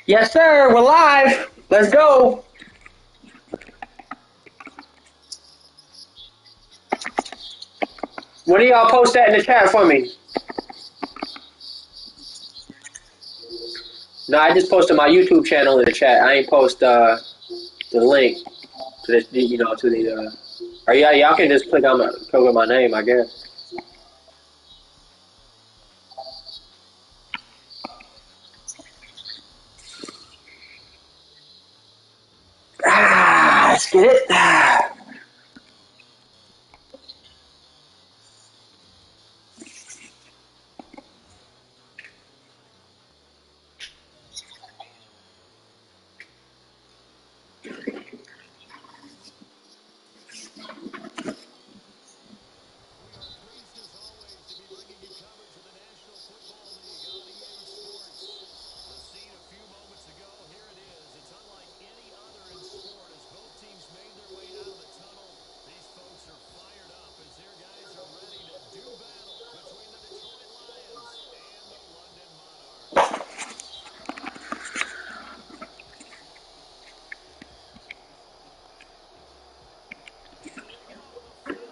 Yes, sir. We're live. Let's go. What do y'all post that in the chat for me? No, I just posted my YouTube channel in the chat. I ain't post the link to this, to the. Or yeah, y'all can just click on my name, I guess. Let's get it.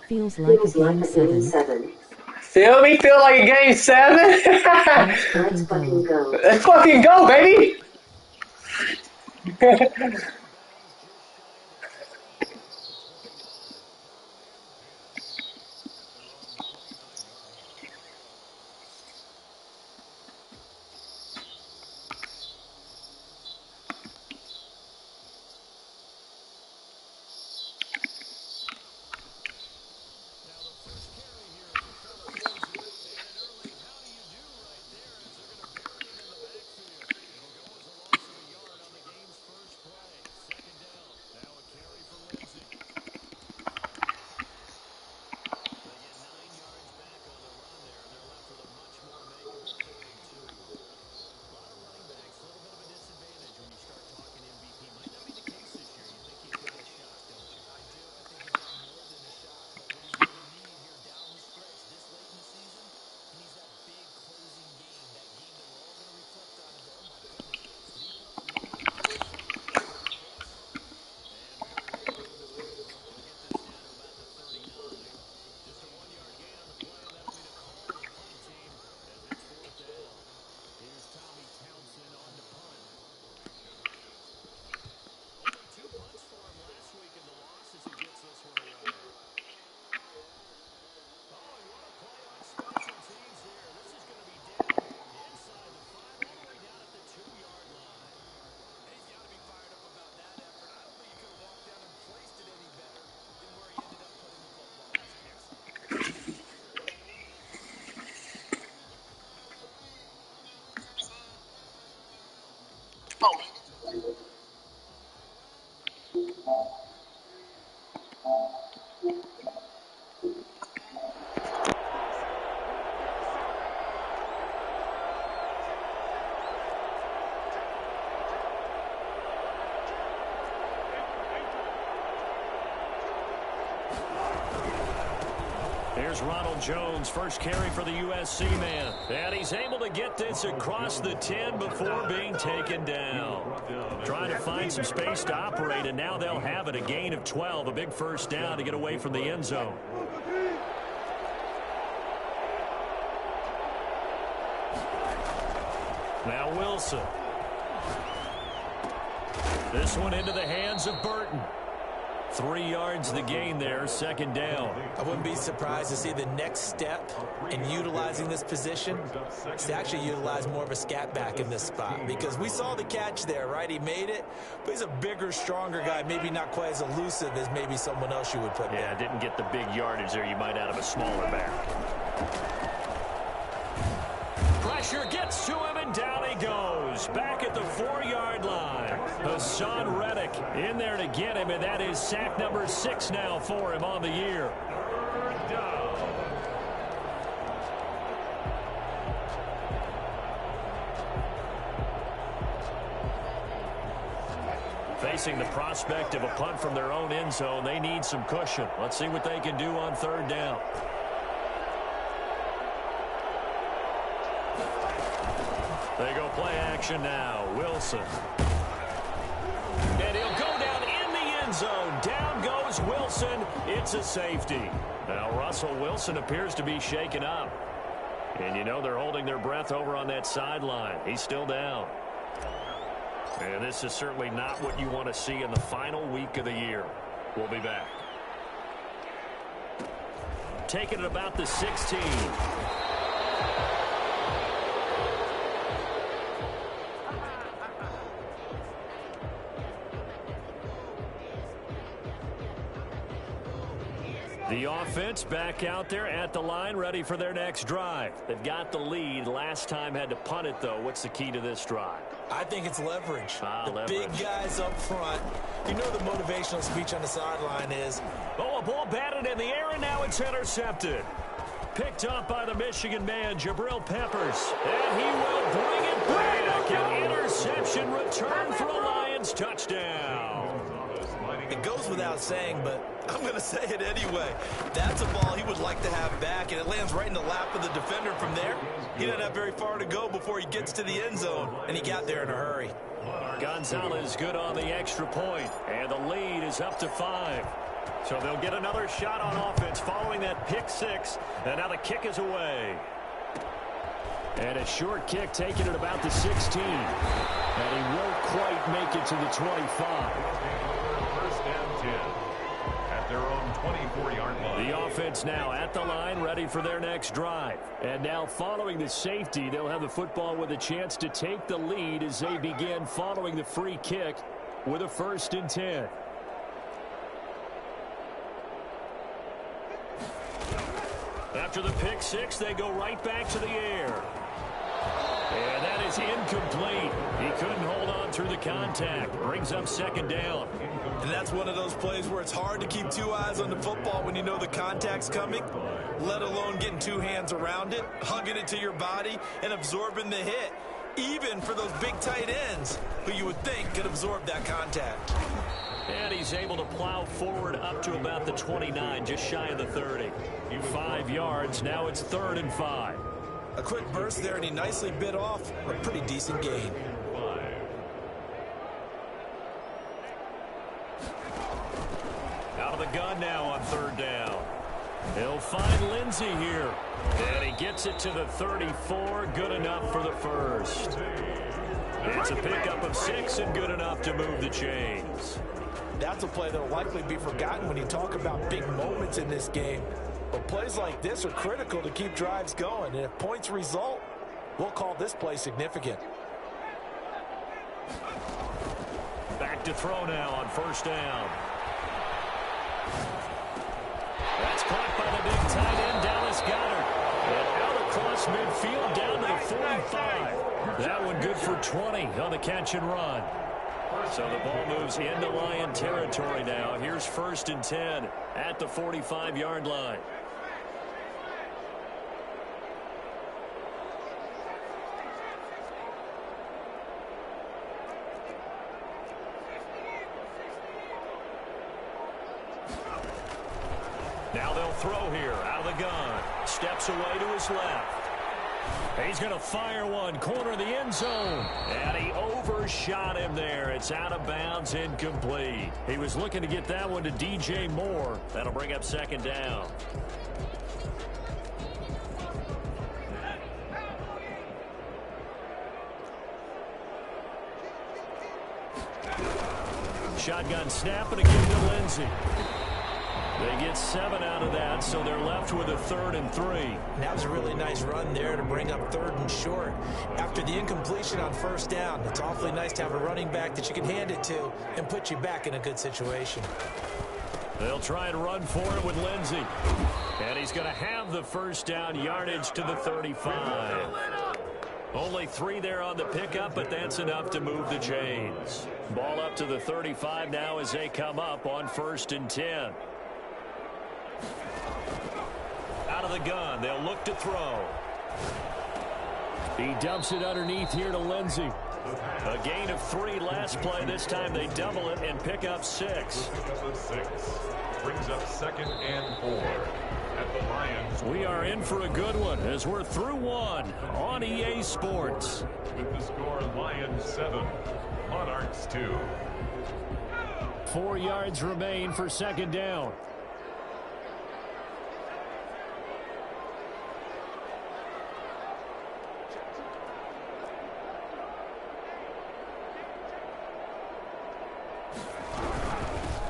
Feels like a game 7. Feel me? Feel like a game 7? Let's fucking go. Let's fucking go, baby! Here's Ronald Jones, first carry for the USC man. And he's able to get this across the 10 before being taken down. Trying to find some space to operate, and now they'll have it. A gain of 12, a big first down to get away from the end zone. Now Wilson. This one into the hands of Burton. 3 yards the gain there, second down. I wouldn't be surprised to see the next step in utilizing this position is to actually utilize more of a scat back in this spot, because we saw the catch there, right? He made it, but he's a bigger, stronger guy, maybe not quite as elusive as maybe someone else you would put there. Yeah, didn't get the big yardage there you might out of a smaller back. Pressure gets to him, and down he goes. Back at the 4-yard line. Hassan Reddick in there to get him, and that is sack number 6 now for him on the year. Facing the prospect of a punt from their own end zone, they need some cushion. Let's see what they can do on third down. They go play action now. Wilson. And he'll go down in the end zone. Down goes Wilson. It's a safety. Now Russell Wilson appears to be shaken up. And you know they're holding their breath over on that sideline. He's still down. And this is certainly not what you want to see in the final week of the year. We'll be back. Taking it about the 16. The offense back out there at the line, ready for their next drive. They've got the lead. Last time had to punt it, though. What's the key to this drive? I think it's leverage. Leverage. Big guys up front. You know the motivational speech on the sideline is. Oh, a ball batted in the air, and now it's intercepted. Picked up by the Michigan man, Jabril Peppers. And he will bring it back. An interception return for a Lions touchdown. It goes without saying, but I'm going to say it anyway. That's a ball he would like to have back, and it lands right in the lap of the defender from there. He doesn't have very far to go before he gets to the end zone, and he got there in a hurry. Gonzalez good on the extra point, and the lead is up to 5. So they'll get another shot on offense following that pick 6, and now the kick is away. And a short kick taken at about the 16, and he won't quite make it to the 25. First and 10 at their own 24-yard line. The offense now at the line, ready for their next drive. And now following the safety, they'll have the football with a chance to take the lead as they begin following the free kick with a 1st and 10. After the pick 6, they go right back to the air. And that is incomplete. He couldn't hold on through the contact. Brings up 2nd down. And that's one of those plays where it's hard to keep 2 eyes on the football when you know the contact's coming, let alone getting 2 hands around it, hugging it to your body, and absorbing the hit, even for those big tight ends who you would think could absorb that contact. And he's able to plow forward up to about the 29, just shy of the 30. 5 yards, now it's 3rd and 5. A quick burst there, and he nicely bit off a pretty decent gain. Out of the gun now on 3rd down. He'll find Lindsey here. And he gets it to the 34, good enough for the 1st. It's a pickup of 6 and good enough to move the chains. That's a play that will likely be forgotten when you talk about big moments in this game. But plays like this are critical to keep drives going. And if points result, we'll call this play significant. Back to throw now on 1st down. That's caught by the big tight end, Dallas Goedert. And out across midfield down to the 45. That one good for 20 on the catch and run. So the ball moves into Lion territory now. Here's 1st and 10 at the 45-yard line. Now they'll throw here out of the gun. Steps away to his left. He's going to fire one, corner of the end zone. And he overshot him there. It's out of bounds, incomplete. He was looking to get that one to DJ Moore. That'll bring up 2nd down. Shotgun snap and a give to Lindsey. They get 7 out of that, so they're left with a 3rd and 3. That was a really nice run there to bring up 3rd and short. After the incompletion on 1st down, it's awfully nice to have a running back that you can hand it to and put you back in a good situation. They'll try and run for it with Lindsey. And he's going to have the 1st down, yardage to the 35. Only 3 there on the pickup, but that's enough to move the chains. Ball up to the 35 now as they come up on 1st and 10. Out of the gun, they'll look to throw. He dumps it underneath here to Lindsey. A gain of 3 last play. This time they double it and pick up 6. Brings up 2nd and 4 at the Lions. We are in for a good one as we're through one on EA Sports. With the score, Lions 7, Monarchs 2. 4 yards remain for second down.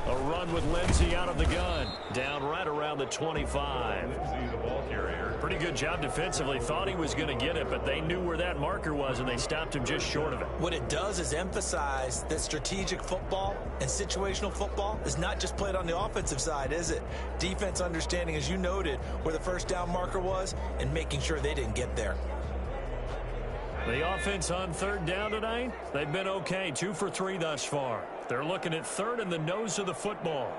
A run with Lindsey out of the gun. Down right around the 25. Lindsey, the ball carrier. Pretty good job defensively. Thought he was going to get it, but they knew where that marker was, and they stopped him just short of it. What it does is emphasize that strategic football and situational football is not just played on the offensive side, is it? Defense understanding, as you noted, where the first down marker was and making sure they didn't get there. The offense on third down tonight, they've been okay. 2 for 3 thus far. They're looking at third in the nose of the football.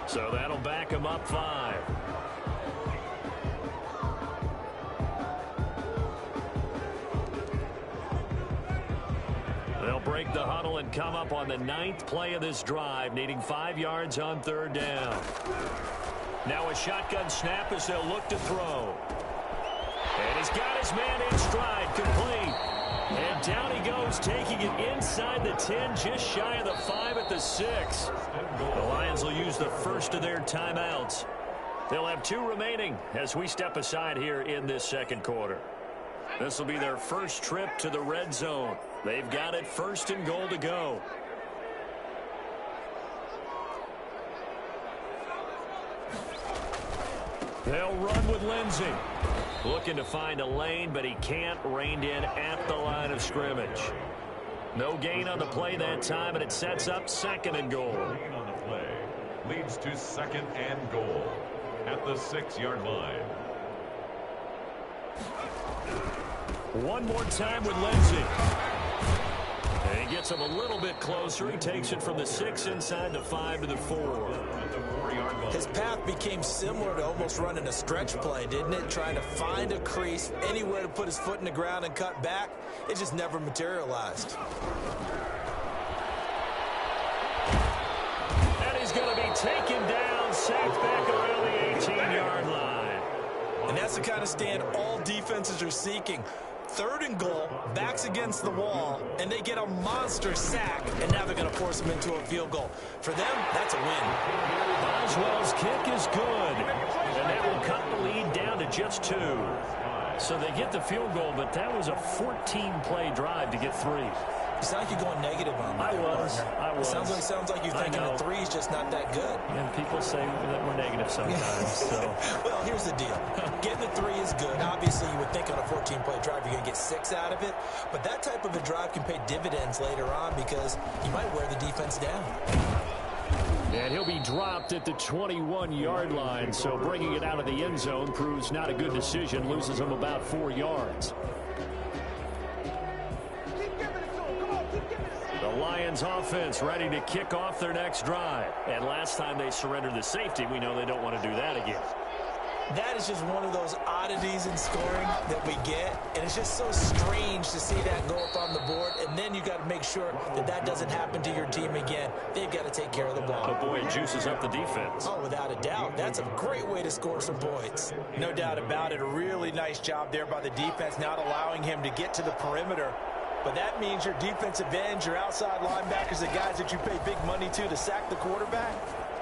So that'll back him up 5. They'll break the huddle and come up on the 9th play of this drive, needing 5 yards on third down. Now a shotgun snap as they'll look to throw. And he's got his man in stride, complete. And down he goes, taking it inside the 10, just shy of the 5 at the 6. The Lions will use the first of their timeouts. They'll have 2 remaining as we step aside here in this second quarter. This will be their first trip to the red zone. They've got it 1st and goal to go. They'll run with Lindsey. Looking to find a lane, but he can't. Reined in at the line of scrimmage. No gain on the play that time, and it sets up 2nd and goal. Gain on the play leads to 2nd and goal at the 6-yard line. One more time with Lindsey. And he gets him a little bit closer. He takes it from the 6 inside the 5 to the 4. At the 4-yard line. His path became similar to almost running a stretch play, didn't it? Trying to find a crease, anywhere to put his foot in the ground and cut back. It just never materialized. And he's going to be taken down, sacked back around the 18-yard line. And that's the kind of stand all defenses are seeking. 3rd and goal, backs against the wall, and they get a monster sack, and now they're going to force them into a field goal. For them, that's a win. Boswell's kick is good, and that will cut the lead down to just 2. So they get the field goal, but that was a 14-play drive to get 3. You sound like you're going negative on me. I was. It sounds like you're thinking a 3 is just not that good. And people say that we're negative sometimes. So. Well, here's the deal. Getting a 3 is good. Obviously, you would think on a 14-play drive you're going to get 6 out of it. But that type of a drive can pay dividends later on because you might wear the defense down. And he'll be dropped at the 21-yard line. So bringing it out of the end zone proves not a good decision. Loses him about 4 yards. The Lions offense ready to kick off their next drive. And last time they surrendered the safety, we know they don't want to do that again. That is just one of those oddities in scoring that we get. And it's just so strange to see that go up on the board. And then you got to make sure that that doesn't happen to your team again. They've got to take care of the ball. But boy, it juices up the defense. Oh, without a doubt. That's a great way to score some points. No doubt about it. A really nice job there by the defense, not allowing him to get to the perimeter. But that means your defensive ends, your outside linebackers, the guys that you pay big money to sack the quarterback,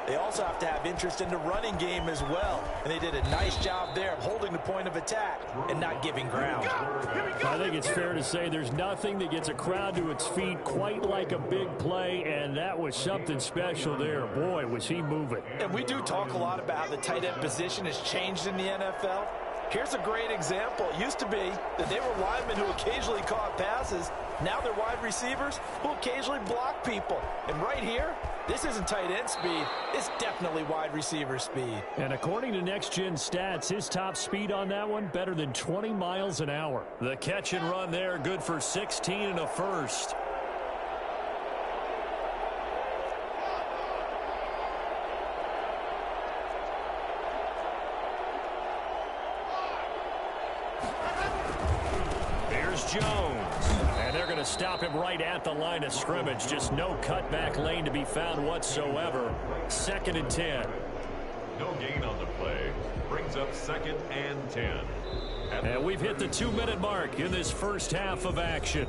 they also have to have interest in the running game as well. And they did a nice job there of holding the point of attack and not giving ground. I think it's fair to say there's nothing that gets a crowd to its feet quite like a big play, and that was something special there. Boy, was he moving. And we do talk a lot about how the tight end position has changed in the NFL. Here's a great example. It used to be that they were linemen who occasionally caught passes. Now they're wide receivers who occasionally block people. And right here, this isn't tight end speed. It's definitely wide receiver speed. And according to Next Gen Stats, his top speed on that one, better than 20 miles an hour. The catch and run there, good for 16 and a first. Here's Jones. And they're going to stop him right at the line of scrimmage. Just no cutback lane to be found whatsoever. 2nd and 10. No gain on the play. Brings up 2nd and 10. And we've hit the 2-minute mark in this first half of action.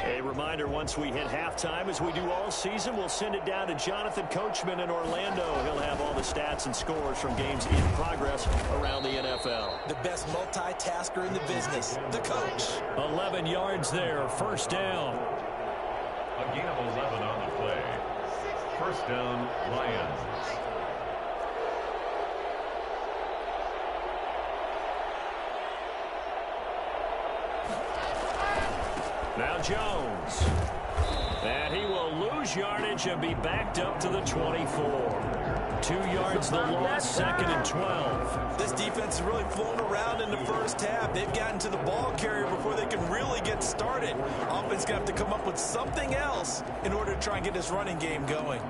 A reminder, once we hit halftime, as we do all season, we'll send it down to Jonathan Coachman in Orlando. He'll have all the stats and scores from games in progress around the NFL. The best multitasker in the business, the coach. 11 yards there, 1st down. A gain of 11 on the play. 1st down, Lions. Now Jones. And he will lose yardage and be backed up to the 24. 2 yards the loss, 2nd and 12. This defense is really flown around in the first half. They've gotten to the ball carrier before they can really get started. Offense going to have to come up with something else in order to try and get this running game going.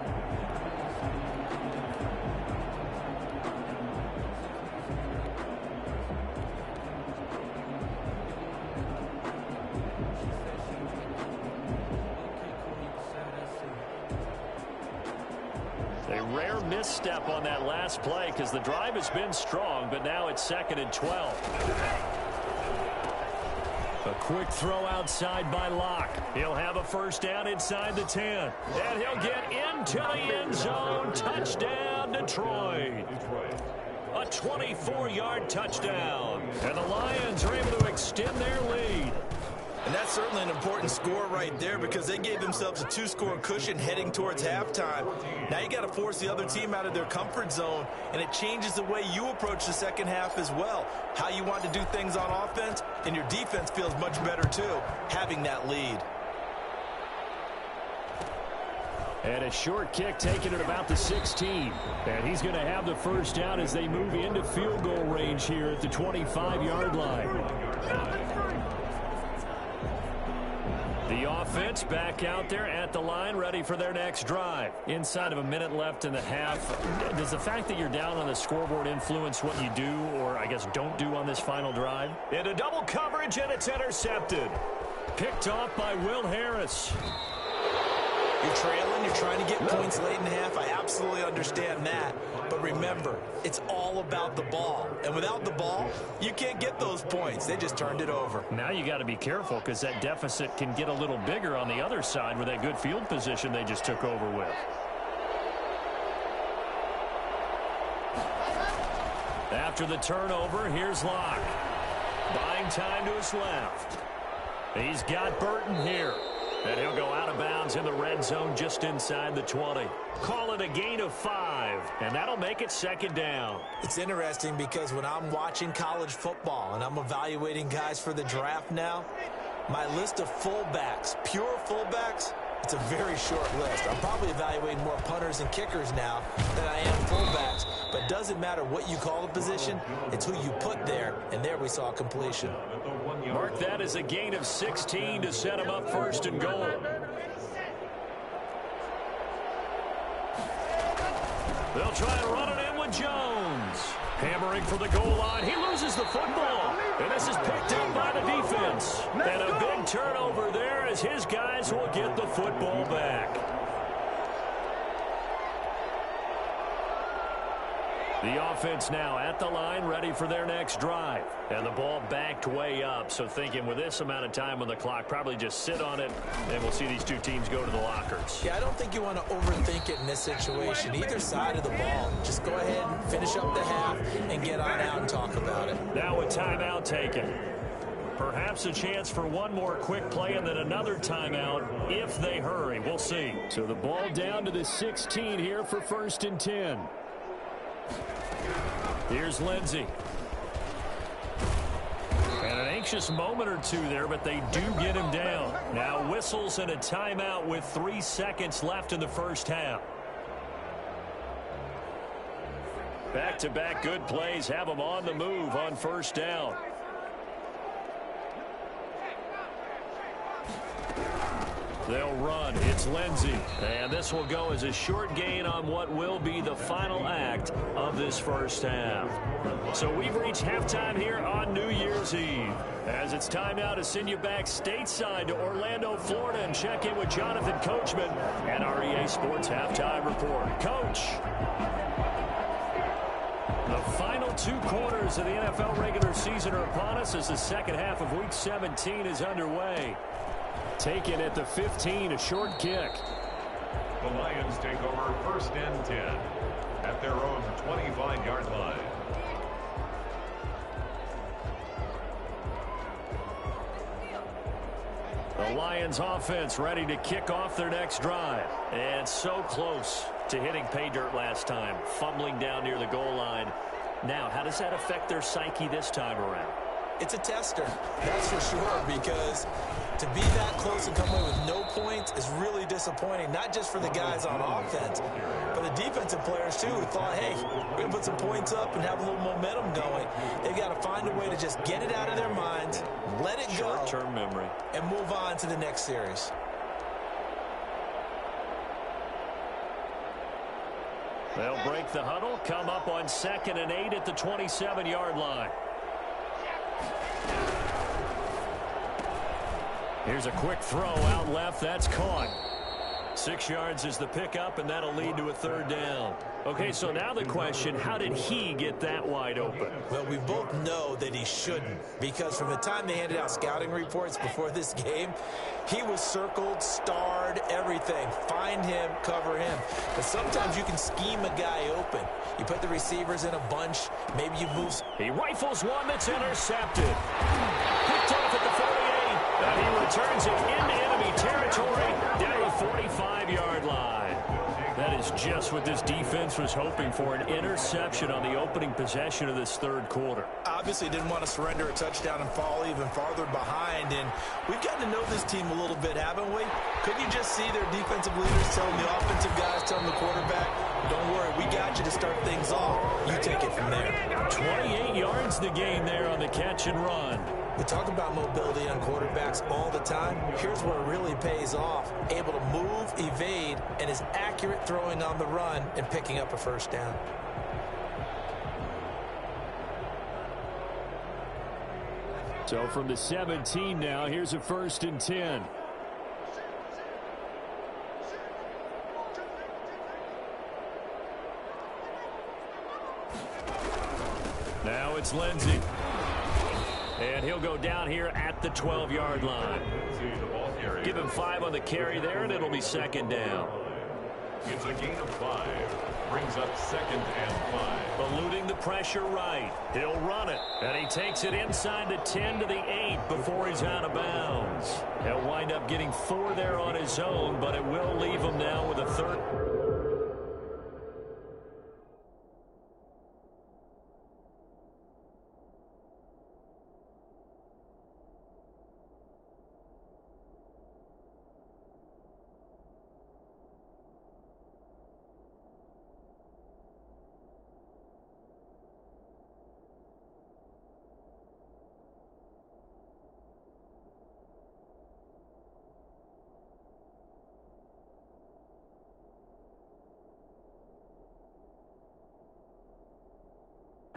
Rare misstep on that last play because the drive has been strong, but now it's 2nd and 12. A quick throw outside by Locke. He'll have a 1st down inside the 10. And he'll get into the end zone. Touchdown, Detroit. A 24-yard touchdown. And the Lions are able to extend their lead. And that's certainly an important score right there because they gave themselves a 2-score cushion heading towards halftime. Now you got to force the other team out of their comfort zone, and it changes the way you approach the second half as well. How you want to do things on offense, and your defense feels much better too, having that lead. And a short kick taken at about the 16. And he's going to have the 1st down as they move into field goal range here at the 25-yard line. The offense back out there at the line, ready for their next drive. Inside of a minute left in the half. Does the fact that you're down on the scoreboard influence what you do, or I guess don't do on this final drive? Into double coverage, and it's intercepted. Picked off by Will Harris. You're trailing, you're trying to get points late in the half. I absolutely understand that. But remember, it's all about the ball. And without the ball, you can't get those points. They just turned it over. Now you got to be careful because that deficit can get a little bigger on the other side with that good field position they just took over with. After the turnover, here's Locke. Buying time to his left. He's got Burton here. And he'll go out of bounds in the red zone just inside the 20. Call it a gain of 5, and that'll make it 2nd down. It's interesting because when I'm watching college football and I'm evaluating guys for the draft now, my list of fullbacks, pure fullbacks, it's a very short list. I'm probably evaluating more punters and kickers now than I am fullbacks. But it doesn't matter what you call the position, it's who you put there. And there we saw completion. Mark that as a gain of 16 to set him up 1st and goal. They'll try to run it in with Jones. Hammering for the goal line. He loses the football. And this is picked up by the defense. And a big turnover there as his guys will get the football back. The offense now at the line, ready for their next drive. And the ball backed way up. So thinking with this amount of time on the clock, probably just sit on it, and we'll see these two teams go to the lockers. Yeah, I don't think you want to overthink it in this situation. Either side of the ball. Just go ahead and finish up the half and get on out and talk about it. Now a timeout taken. Perhaps a chance for one more quick play and then another timeout if they hurry. We'll see. So the ball down to the 16 here for 1st and 10. Here's Lindsey. And an anxious moment or two there, but they do get him down. Now whistles and a timeout with 3 seconds left in the first half. Back-to-back good plays have them on the move on 1st down. They'll run. It's Lindsey. And this will go as a short gain on what will be the final act of this first half. So we've reached halftime here on New Year's Eve. As it's time now to send you back stateside to Orlando, Florida, and check in with Jonathan Coachman and our EA Sports Halftime Report. Coach. The final 2 quarters of the NFL regular season are upon us as the second half of Week 17 is underway. Taken at the 15, a short kick. The Lions take over 1st and 10 at their own 25-yard line. The Lions offense ready to kick off their next drive. And so close to hitting pay dirt last time, fumbling down near the goal line. Now, how does that affect their psyche this time around? It's a tester, that's for sure, because to be that close and come away with no points is really disappointing, not just for the guys on offense, but the defensive players, too, who thought, hey, we're going to put some points up and have a little momentum going. They've got to find a way to just get it out of their minds, let it go, short-term memory, and move on to the next series. They'll break the huddle, come up on 2nd and 8 at the 27-yard line. Here's a quick throw out left. That's caught. 6 yards is the pickup, and that'll lead to a 3rd down. Okay, so now the question, how did he get that wide open? Well, we both know that he shouldn't, because from the time they handed out scouting reports before this game, he was circled, starred, everything. Find him, cover him. But sometimes you can scheme a guy open. You put the receivers in a bunch, maybe you move. He rifles one that's intercepted. Picked off at the 48. And he returns it into enemy territory down the 45-yard line. That is just what this defense was hoping for, an interception on the opening possession of this 3rd quarter. Obviously didn't want to surrender a touchdown and fall even farther behind. And we've gotten to know this team a little bit, haven't we? Couldn't you just see their defensive leaders telling the offensive guys, telling the quarterback, don't worry, we got you to start things off. You take it from there. 28 yards the gain there on the catch and run. We talk about mobility on quarterbacks all the time. Here's where it really pays off. Able to move, evade, and is accurate throwing on the run and picking up a 1st down. So from the 17 now, here's a 1st and 10. Now it's Lindsey. And he'll go down here at the 12-yard line. Give him 5 on the carry there, and it'll be 2nd down. It's a gain of 5. Brings up 2nd and 5. Eluding the pressure right. He'll run it. And he takes it inside the 10 to the 8 before he's out of bounds. He'll wind up getting 4 there on his own, but it will leave him now with a 3rd.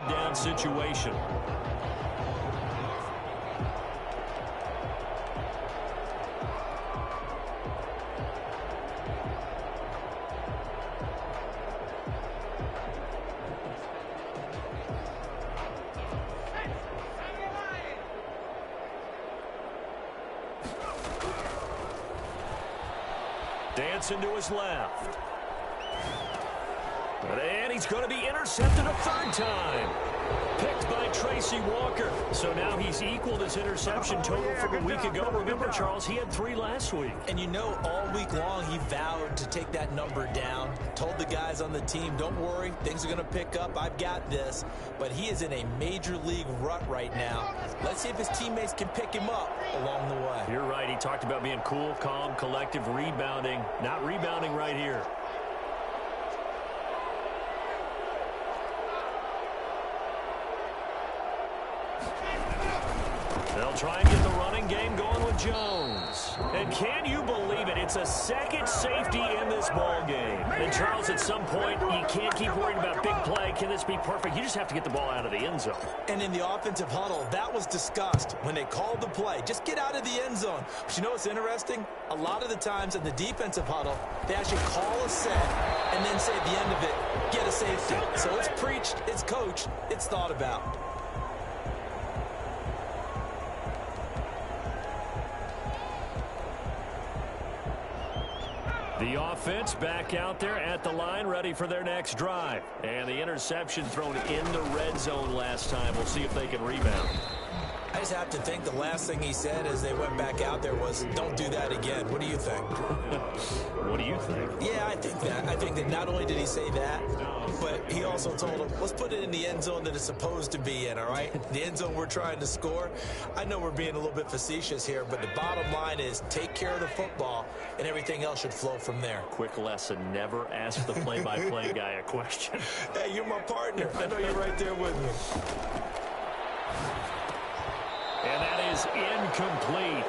Down situation. Dancing to his left. And he's going to be intercepted a 3rd time. Picked by Tracy Walker. So now he's equaled his interception total from a week ago. Remember, Charles, he had 3 last week. And you know, all week long he vowed to take that number down. Told the guys on the team, don't worry, things are going to pick up. I've got this. But he is in a major league rut right now. Let's see if his teammates can pick him up along the way. You're right. He talked about being cool, calm, collective, rebounding. Not rebounding right here. They'll try and get the running game going with Jones. And can you believe it? It's a second safety in this ball game. And Charles, at some point, you can't keep worrying about big play. Can this be perfect? You just have to get the ball out of the end zone. And in the offensive huddle, that was discussed when they called the play. Just get out of the end zone. But you know what's interesting? A lot of the times in the defensive huddle, they actually call a set and then say at the end of it, get a safety. So it's preached, it's coached, it's thought about. The offense back out there at the line, ready for their next drive. And the interception thrown in the red zone last time. We'll see if they can rebound. I just have to think the last thing he said as they went back out there was, don't do that again. What do you think? What do you think? Yeah, I think that. I think that not only did he say that, but he also told him, let's put it in the end zone that it's supposed to be in, all right? The end zone we're trying to score. I know we're being a little bit facetious here, but the bottom line is take care of the football, and everything else should flow from there. Quick lesson, never ask the play-by-play guy a question. Hey, you're my partner. I know you're right there with me. And that is incomplete.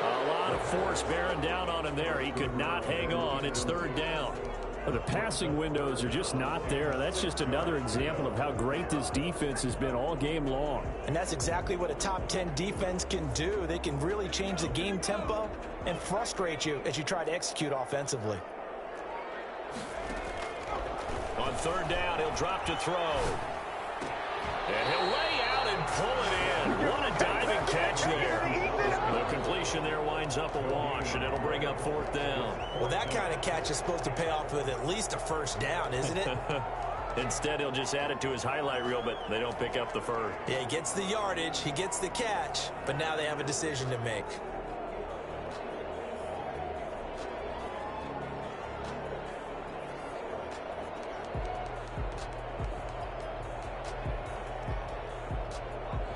A lot of force bearing down on him there. He could not hang on. It's third down. The passing windows are just not there. That's just another example of how great this defense has been all game long. And that's exactly what a top 10 defense can do. They can really change the game tempo and frustrate you as you try to execute offensively. On third down, he'll drop to throw. And he'll lay out and pull it in. What a diving catch there. The completion there winds up a wash, and it'll bring up fourth down. Well, that kind of catch is supposed to pay off with at least a first down, isn't it? Instead, he'll just add it to his highlight reel, but they don't pick up the first. Yeah, he gets the yardage, he gets the catch, but now they have a decision to make.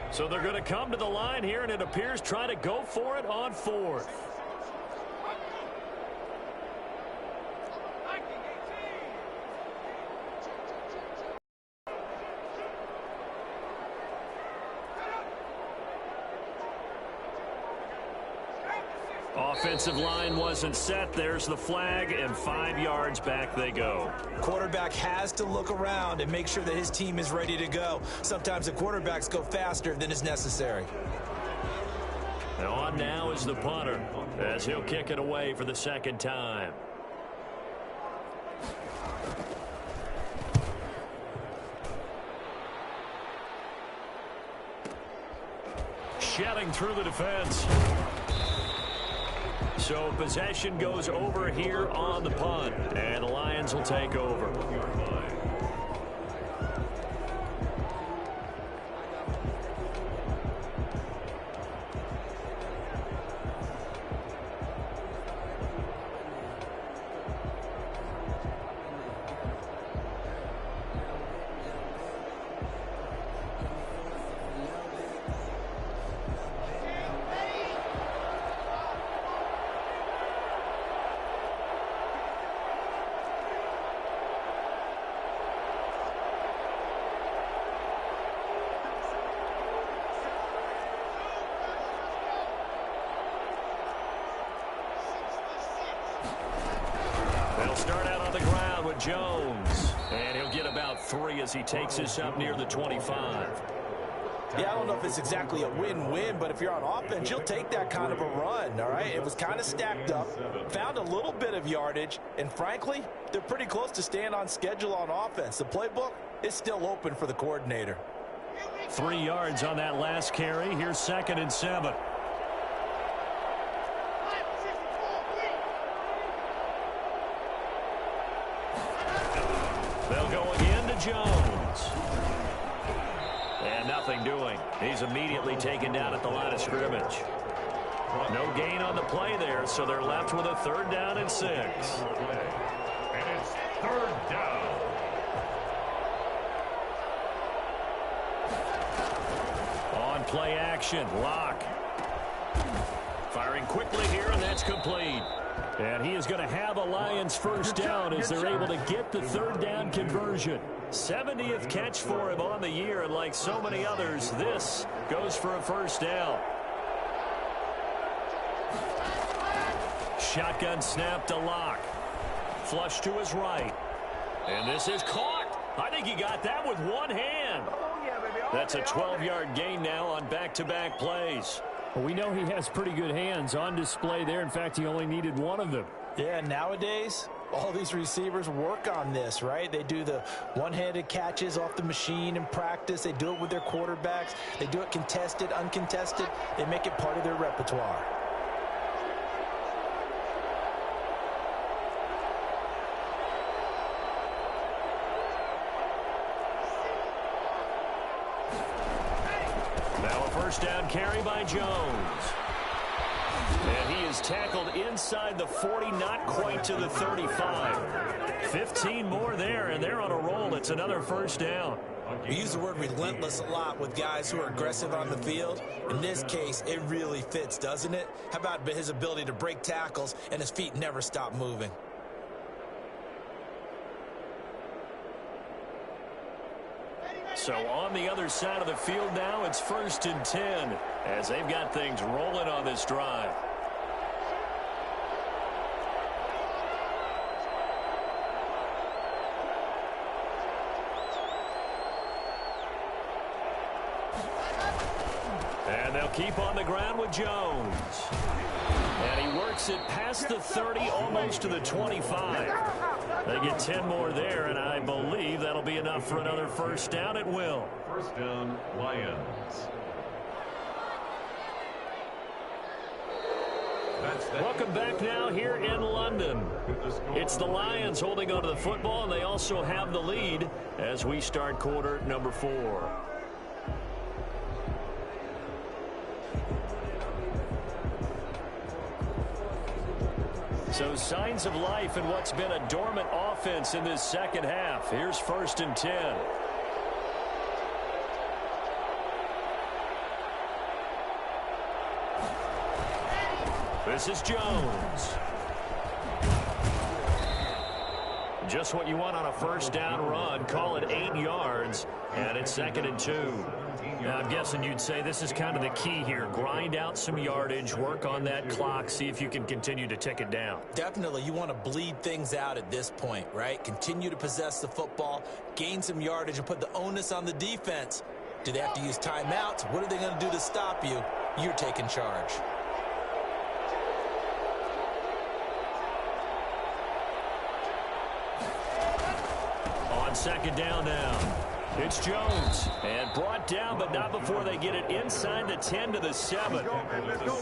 So they're going to come to the line here, and it appears try to go for it on fourth. Offensive line wasn't set. There's the flag, and 5 yards back they go. Quarterback has to look around and make sure that his team is ready to go. Sometimes the quarterbacks go faster than is necessary. And on now is the punter, as he'll kick it away for the second time. Shedding through the defense. So possession goes over here on the punt, and the Lions will take over. Start out on the ground with Jones. And he'll get about 3 as he takes this up near the 25. Yeah, I don't know if it's exactly a win-win, but if you're on offense, you'll take that kind of a run, all right? It was kind of stacked up, found a little bit of yardage, and frankly, they're pretty close to staying on schedule on offense. The playbook is still open for the coordinator. 3 yards on that last carry. Here's 2nd and 7. They'll go again to Jones. And nothing doing. He's immediately taken down at the line of scrimmage. No gain on the play there, so they're left with a 3rd down and 6. And it's 3rd down. On play action, Locke. Firing quickly here, and that's complete. And he is going to have a Lions first down as they're able to get the 3rd down conversion. 70th catch for him on the year, and like so many others, this goes for a first down. Shotgun snap to Locke. Flush to his right. And this is caught. I think he got that with one hand. That's a 12-yard gain now on back-to-back plays. Well, we know he has pretty good hands on display there. In fact, he only needed one of them. Yeah, nowadays, all these receivers work on this, right? They do the one-handed catches off the machine in practice. They do it with their quarterbacks. They do it contested, uncontested. They make it part of their repertoire. Now a first down carry by Jones. And he is tackled inside the 40, not quite to the 35. 15 more there, and they're on a roll. It's another first down. We use the word relentless a lot with guys who are aggressive on the field. In this case, it really fits, doesn't it? How about his ability to break tackles and his feet never stop moving? So on the other side of the field now, it's 1st and 10 as they've got things rolling on this drive. And they'll keep on the ground with Jones. And he works it past the 30, almost to the 25. They get 10 more there, and I believe that'll be enough for another first down. It will. First down, Lions. Welcome back now here in London. It's the Lions holding onto the football, and they also have the lead as we start quarter number 4. So signs of life in what's been a dormant offense in this second half. Here's 1st and 10. This is Jones. Just what you want on a first down run. Call it 8 yards, and it's 2nd and 2. Now, I'm guessing you'd say this is kind of the key here. Grind out some yardage, work on that clock, see if you can continue to tick it down. Definitely, you want to bleed things out at this point, right? Continue to possess the football, gain some yardage, and put the onus on the defense. Do they have to use timeouts? What are they going to do to stop you? You're taking charge. On 2nd down now. It's Jones, and brought down, but not before they get it inside the 10 to the 7.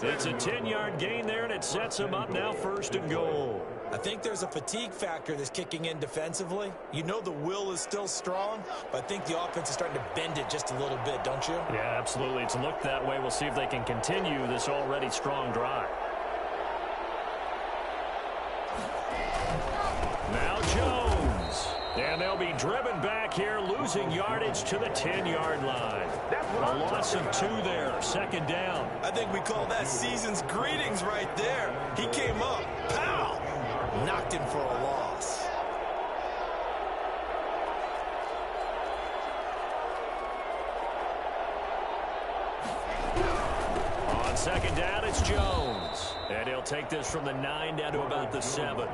It's a 10-yard gain there, and it sets them up now 1st and goal. I think there's a fatigue factor that's kicking in defensively. You know the will is still strong, but I think the offense is starting to bend it just a little bit, don't you? Yeah, absolutely. It's looked that way. We'll see if they can continue this already strong drive. Now Jones. And they'll be driven back here, losing yardage to the 10-yard line. A loss of 2 there, 2nd down. I think we call that season's greetings right there. He came up, pow, knocked him for a loss. On 2nd down, it's Jones. And he'll take this from the 9 down to about the 7.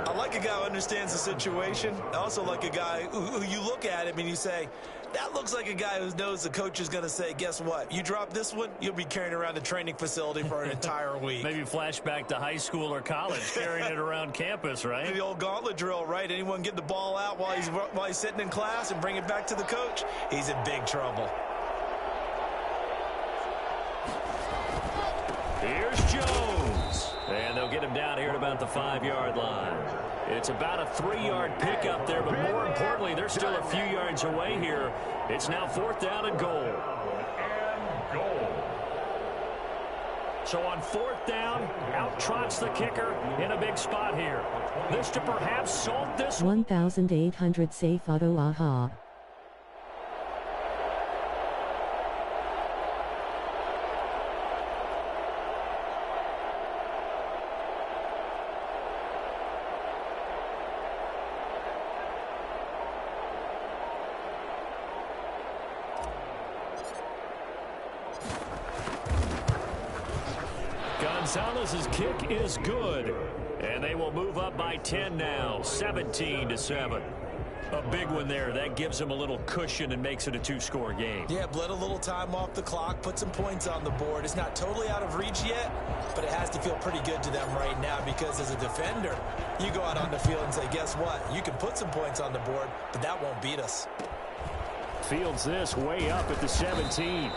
I like a guy who understands the situation. I also like a guy who you look at him and you say, that looks like a guy who knows the coach is going to say, guess what? You drop this one, you'll be carrying around the training facility for an entire week. Maybe flashback to high school or college, carrying it around campus, right? The old gauntlet drill, right? Anyone get the ball out while he's sitting in class and bring it back to the coach? He's in big trouble. Here's Jones. And they'll get him down here at about the 5-yard line. It's about a 3-yard pickup there, but more importantly, they're still a few yards away here. It's now 4th down and goal. And goal. So on 4th down, out trots the kicker in a big spot here. This to perhaps salt this. 1,800 safe auto aha. Gonzalez's kick is good. And they will move up by 10 now, 17-7. A big one there. That gives them a little cushion and makes it a two-score game. Yeah, bled a little time off the clock, put some points on the board. It's not totally out of reach yet, but it has to feel pretty good to them right now because as a defender, you go out on the field and say, guess what? You can put some points on the board, but that won't beat us. Fields this way up at the 17.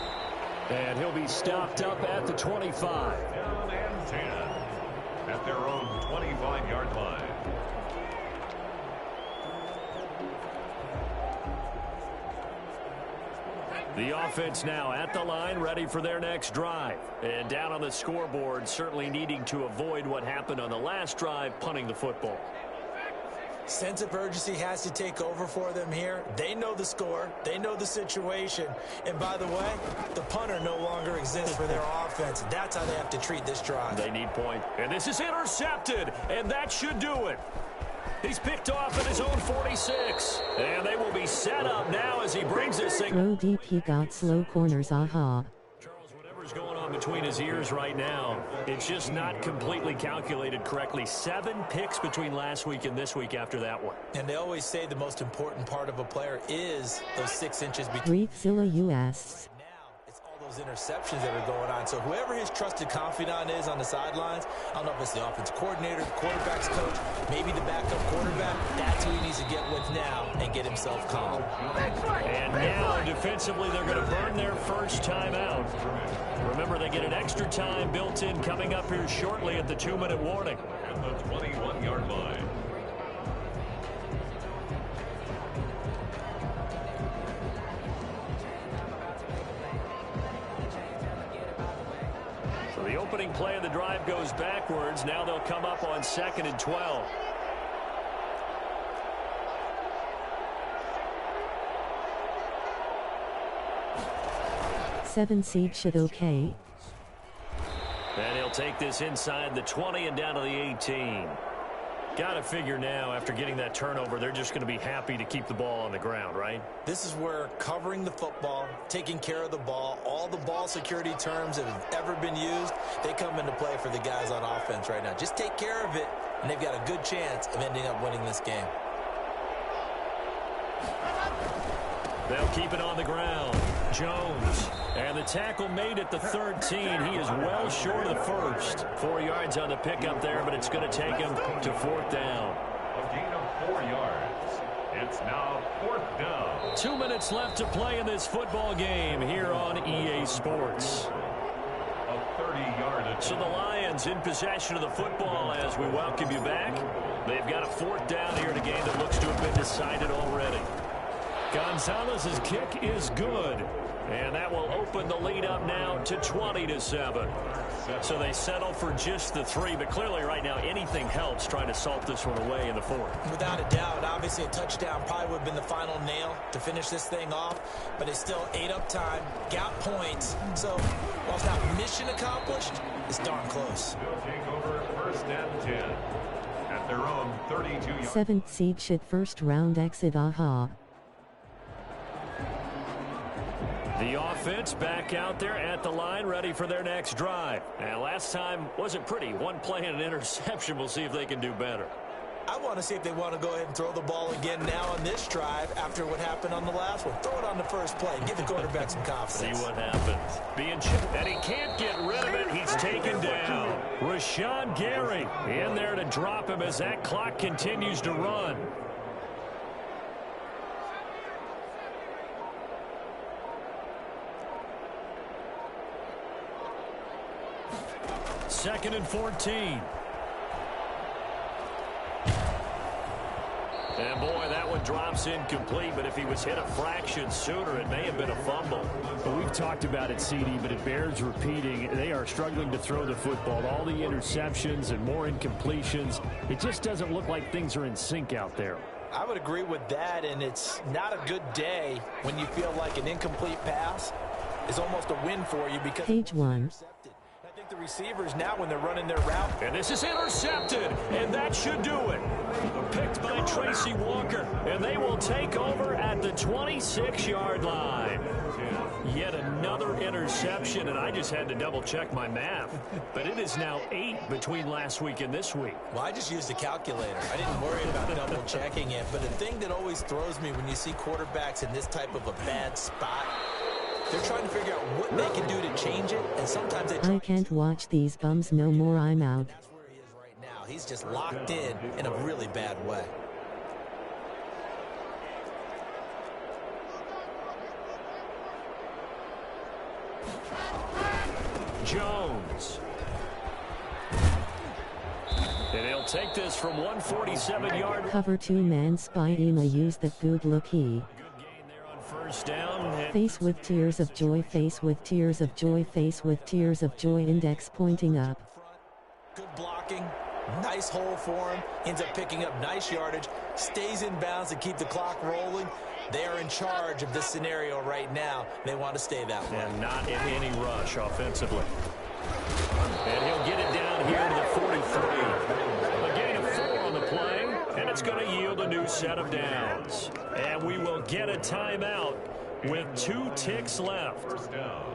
And he'll be stopped up at the 25. Down and 10 at their own 25-yard line. The offense now at the line, ready for their next drive. And down on the scoreboard, certainly needing to avoid what happened on the last drive, punting the football. Sense of urgency has to take over for them here. They know the score. They know the situation. And by the way, the punter no longer exists for their offense. That's how they have to treat this drive. They need point. And this is intercepted, and that should do it. He's picked off at his own 46. And they will be set up now as he brings this thing. Throw deep, he got slow corners, aha. Charles, whatever's going on between his ears right now, it's just not completely calculated correctly. 7 picks between last week and this week after that one. And they always say the most important part of a player is those 6 inches between. Breathzilla US. Now, it's all those interceptions that are going on. So whoever his trusted confidant is on the sidelines, I don't know if it's the offensive coordinator, the quarterback's coach, maybe the backup quarterback, that's who he needs to get with now and get himself calm. And now, defensively, they're going to burn their first time out. Remember, they get an extra time built in coming up here shortly at the 2-minute warning. At the 21-yard line. So the opening play of the drive goes backwards. Now they'll come up on 2nd and 12. Seven seed should okay. And he'll take this inside the 20 and down to the 18. Got to figure now, after getting that turnover, they're just going to be happy to keep the ball on the ground, right? This is where covering the football, taking care of the ball, all the ball security terms that have ever been used, they come into play for the guys on offense right now. Just take care of it, and they've got a good chance of ending up winning this game. They'll keep it on the ground. Jones. And the tackle made at the 13. He is well short of the first. 4 yards on the pickup there, but it's going to take him to 4th down. A gain of 4 yards. It's now 4th down. 2 minutes left to play in this football game here on EA Sports. A 30-yard attempt. So the Lions in possession of the football as we welcome you back. They've got a 4th down here in a game that looks to have been decided already. Gonzalez's kick is good. And that will open the lead up now to 20-7. So they settle for just the 3, but clearly right now anything helps trying to salt this one away in the 4th. Without a doubt, obviously a touchdown probably would have been the final nail to finish this thing off, but it's still ate up time, got points. So while it's not mission accomplished, it's darn close. They'll take over 1st and 10 at their own 32-yard. 7th seed should first round exit, aha. The offense back out there at the line, ready for their next drive. And last time wasn't pretty. 1 play and an interception. We'll see if they can do better. I want to see if they want to go ahead and throw the ball again now on this drive after what happened on the last one. Throw it on the first play. Give the quarterback some confidence. See what happens. Being chipped, and he can't get rid of it. He's taken down. Rashawn Gary in there to drop him as that clock continues to run. Second and 14. And boy, that one drops incomplete, but if he was hit a fraction sooner, it may have been a fumble. Well, we've talked about it, CD, but it bears repeating. They are struggling to throw the football. All the interceptions and more incompletions. It just doesn't look like things are in sync out there. I would agree with that, and it's not a good day when you feel like an incomplete pass is almost a win for you because Page 1. I think the receivers now when they're running their route. And this is intercepted, and that should do it. Picked by Tracy Walker, and they will take over at the 26-yard line. Yet another interception, and I just had to double-check my math. But it is now 8 between last week and this week. Well, I just used a calculator. I didn't worry about double-checking it. But the thing that always throws me when you see quarterbacks in this type of a bad spot, they're trying to figure out what they can do to change it, and sometimes they I can't watch these bums no more, I'm out. That's where he is right now. He's just locked in a really bad way. Jones. And he'll take this from 147-yard. Cover 2-man spy Ema use the good looky. Good gain there on first down. Face with tears of joy, face with tears of joy, face with tears of joy, index pointing up. Good blocking. Nice hole for him. Ends up picking up nice yardage. Stays in bounds to keep the clock rolling. They are in charge of this scenario right now. They want to stay that way. And not in any rush offensively. And he'll get it down here to the 43. A gain of 4 on the play, and it's going to yield a new set of downs. And we will get a timeout with 2 ticks left. First down.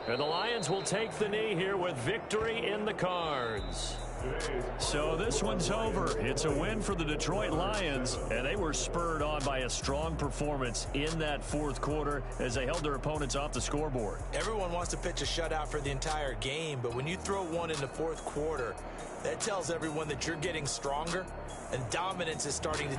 And the Lions will take the knee here with victory in the cards. So this one's over. It's a win for the Detroit Lions, and they were spurred on by a strong performance in that fourth quarter as they held their opponents off the scoreboard. Everyone wants to pitch a shutout for the entire game, but when you throw one in the fourth quarter, that tells everyone that you're getting stronger, and dominance is starting to